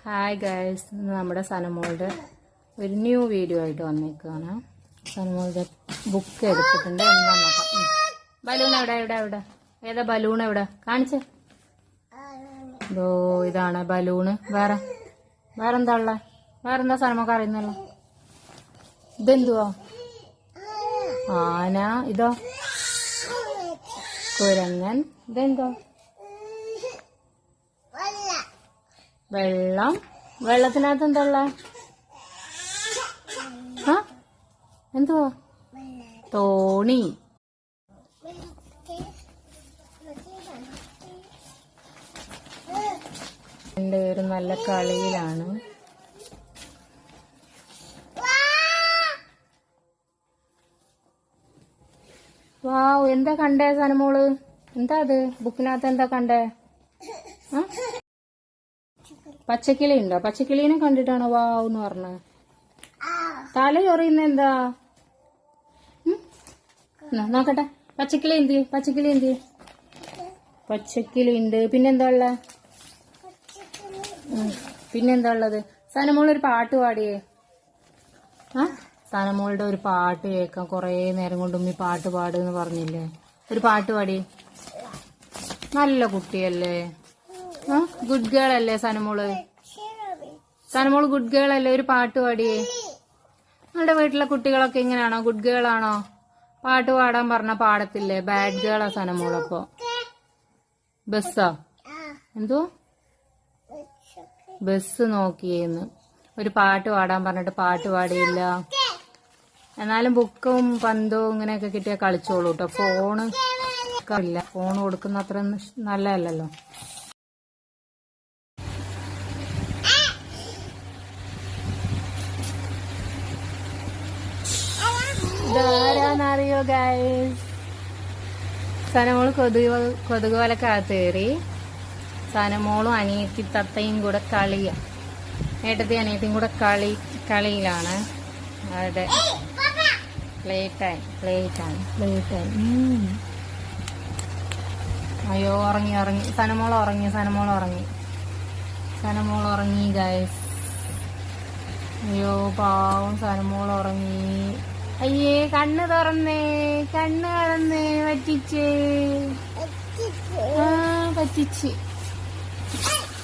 Hi guys, ഇന്ന് നമ്മുടെ സനമോളുടെ ഒരു ന്യൂ വീഡിയോ ആയിട്ട് വന്നേക്കാണ്. സനമോളുടെ ബുക്ക് എടുത്തിട്ടുണ്ട്. എന്താ നോക്കാം. ബലൂൺ എവിടെ എവിടെ എവിടെ ഏതാ ബലൂൺ? എവിടെ കാണിച്ചേ? ഇതോ ഇതാണ് ബലൂണ്. വേറെന്താ ഉള്ള? വേറെന്താ സനമോക്ക് അറിയുന്നല്ലോ? ഇതെന്തുവാ? ആന. ഇതോ കുരങ്ങൻ. ഇതെന്തോ? വെള്ളം. വെള്ളത്തിനകത്ത് എന്താ ഉള്ള? എന്തുവാ? തോണി. രണ്ടുപേരും നല്ല കളിയിലാണ്. വാവ്, എന്താ കണ്ടേ സനമോള്? എന്താ അത്? ബുക്കിനകത്ത് എന്താ കണ്ടേ? പച്ചക്കിളി ഉണ്ടോ? പച്ചക്കിളീനെ കണ്ടിട്ടാണോ വാവ് എന്ന് പറഞ്ഞത്? തല ചൊറിയുന്ന എന്താ? നോക്കട്ടെ. പച്ചക്കിളി എന്ത്? പച്ചക്കിളി ഉണ്ട്. പിന്നെന്താ ഉള്ള? പിന്നെന്താ ഉള്ളത്? സനമോളൊരു പാട്ട് പാടിയേ. സനമോളുടെ ഒരു പാട്ട് കേൾക്കാം. കൊറേ നേരം കൊണ്ട് ഉമ്മി പാട്ട് പാടുന്ന് പറഞ്ഞില്ലേ? ഒരു പാട്ട് പാടി. നല്ല കുട്ടിയല്ലേ? ഗുഡ് ഗേൾ അല്ലേ സനമോള്? സനമോള് ഗുഡ് ഗേൾ അല്ലേ? ഒരു പാട്ട് പാടിയേ. നിങ്ങളുടെ വീട്ടിലെ കുട്ടികളൊക്കെ ഇങ്ങനെയാണോ? ഗുഡ് ഗേൾ ആണോ? പാട്ട് പാടാൻ പറഞ്ഞ പാടത്തില്ലേ? ബാഡ് ഗേളാ സനമോളപ്പോ. ബസ്സാ? എന്തോ ബസ് നോക്കിയേന്ന്. ഒരു പാട്ട് പാടാൻ പറഞ്ഞിട്ട് പാട്ട് പാടിയില്ല. എന്നാലും ബുക്കും പന്തവും ഇങ്ങനെയൊക്കെ കിട്ടിയാൽ കളിച്ചോളൂ കേട്ടോ. ഫോണ് ഇല്ല, ഫോൺ കൊടുക്കുന്ന അത്ര നല്ലതല്ലല്ലോ. ഇതാരാന്നറിയോ ഗൈസ്? സനമോള് കൊതുക് വലക്കകത്ത് കയറി. സനമോളും അനിയത്തി തത്തയും കൂടെ കളിയാ. ഏട്ടത്തി അനിയത്തിയും കൂടെ കളിയിലാണ്. അതെ, പ്ലേ ടൈം. അയ്യോ, ഉറങ്ങി. സനമോൾ ഉറങ്ങി ഗൈസ്. അയ്യോ പാവം, സനമോൾ ഉറങ്ങി. അയ്യേ, കണ്ണ് തുറന്നേ. പറ്റിച്ചേ. പറ്റിച്ച്.